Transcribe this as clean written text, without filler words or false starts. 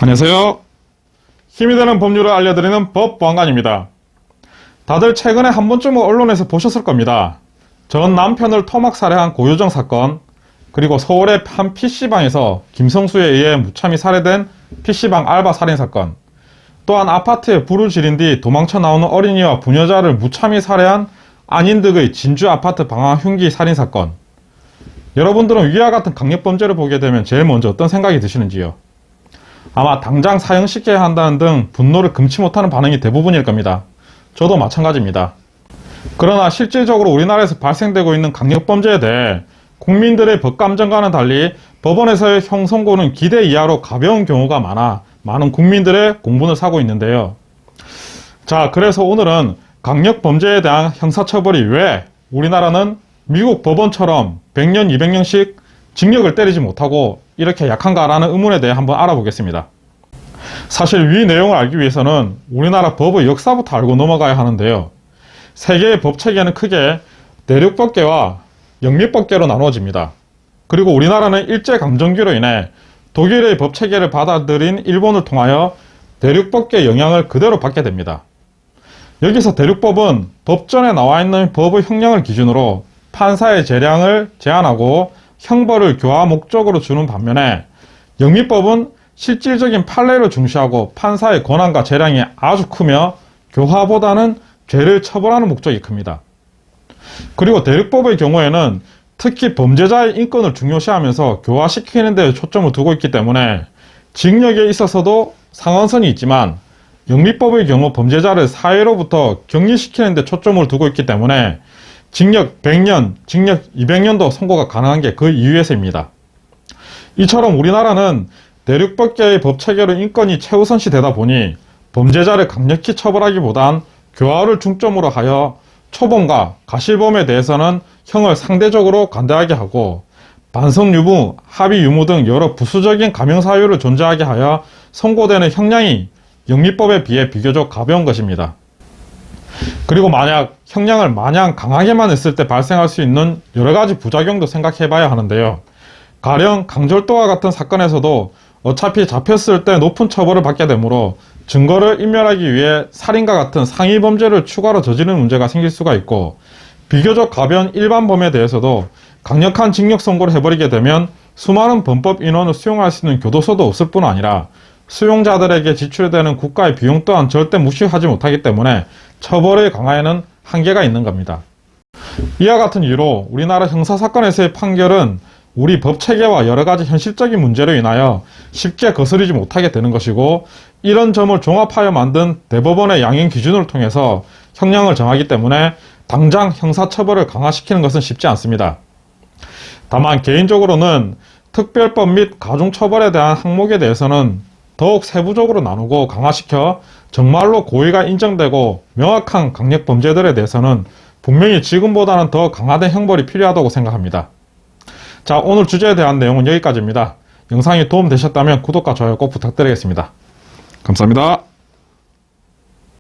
안녕하세요. 힘이 되는 법률을 알려드리는 법보안관입니다. 다들 최근에 한 번쯤은 언론에서 보셨을 겁니다. 전 남편을 토막 살해한 고유정 사건, 그리고 서울의 한 PC방에서 김성수에 의해 무참히 살해된 PC방 알바 살인 사건, 또한 아파트에 불을 지른 뒤 도망쳐 나오는 어린이와 부녀자를 무참히 살해한 안인득의 진주 아파트 방화 흉기 살인 사건. 여러분들은 위와 같은 강력범죄를 보게 되면 제일 먼저 어떤 생각이 드시는지요? 아마 당장 사형시켜야 한다는 등 분노를 금치 못하는 반응이 대부분일 겁니다. 저도 마찬가지입니다. 그러나 실질적으로 우리나라에서 발생되고 있는 강력범죄에 대해 국민들의 법감정과는 달리 법원에서의 형선고는 기대 이하로 가벼운 경우가 많아 많은 국민들의 공분을 사고 있는데요. 자, 그래서 오늘은 강력범죄에 대한 형사처벌이 왜 우리나라는 미국 법원처럼 100년, 200년씩 징역을 때리지 못하고 이렇게 약한가라는 의문에 대해 한번 알아보겠습니다. 사실 위 내용을 알기 위해서는 우리나라 법의 역사부터 알고 넘어가야 하는데요. 세계의 법체계는 크게 대륙법계와 영미법계로 나누어집니다. 그리고 우리나라는 일제강점기로 인해 독일의 법체계를 받아들인 일본을 통하여 대륙법계 영향을 그대로 받게 됩니다. 여기서 대륙법은 법전에 나와 있는 법의 형량을 기준으로 판사의 재량을 제한하고 형벌을 교화 목적으로 주는 반면에 영미법은 실질적인 판례를 중시하고 판사의 권한과 재량이 아주 크며 교화보다는 죄를 처벌하는 목적이 큽니다. 그리고 대륙법의 경우에는 특히 범죄자의 인권을 중요시하면서 교화시키는 데 초점을 두고 있기 때문에 징역에 있어서도 상한선이 있지만 영미법의 경우 범죄자를 사회로부터 격리시키는 데 초점을 두고 있기 때문에 징역 100년, 징역 200년도 선고가 가능한 게 그 이유에서입니다. 이처럼 우리나라는 대륙법계의 법체계로 인권이 최우선시 되다 보니 범죄자를 강력히 처벌하기보단 교화를 중점으로 하여 초범과 가실범에 대해서는 형을 상대적으로 관대하게 하고 반성 유무, 합의 유무 등 여러 부수적인 감형 사유를 존재하게 하여 선고되는 형량이 영미법에 비해 비교적 가벼운 것입니다. 그리고 만약 형량을 마냥 강하게만 했을 때 발생할 수 있는 여러가지 부작용도 생각해 봐야 하는데요. 가령 강절도와 같은 사건에서도 어차피 잡혔을 때 높은 처벌을 받게 되므로 증거를 인멸하기 위해 살인과 같은 상위 범죄를 추가로 저지르는 문제가 생길 수가 있고, 비교적 가벼운 일반 범에 대해서도 강력한 징역 선고를 해버리게 되면 수많은 범법 인원을 수용할 수 있는 교도소도 없을 뿐 아니라 수용자들에게 지출되는 국가의 비용 또한 절대 무시하지 못하기 때문에 처벌의 강화에는 한계가 있는 겁니다. 이와 같은 이유로 우리나라 형사사건에서의 판결은 우리 법체계와 여러가지 현실적인 문제로 인하여 쉽게 거스르지 못하게 되는 것이고, 이런 점을 종합하여 만든 대법원의 양형 기준을 통해서 형량을 정하기 때문에 당장 형사처벌을 강화시키는 것은 쉽지 않습니다. 다만 개인적으로는 특별법 및 가중처벌에 대한 항목에 대해서는 더욱 세부적으로 나누고 강화시켜 정말로 고의가 인정되고 명확한 강력범죄들에 대해서는 분명히 지금보다는 더 강화된 형벌이 필요하다고 생각합니다. 자, 오늘 주제에 대한 내용은 여기까지입니다. 영상이 도움되셨다면 구독과 좋아요 꼭 부탁드리겠습니다. 감사합니다.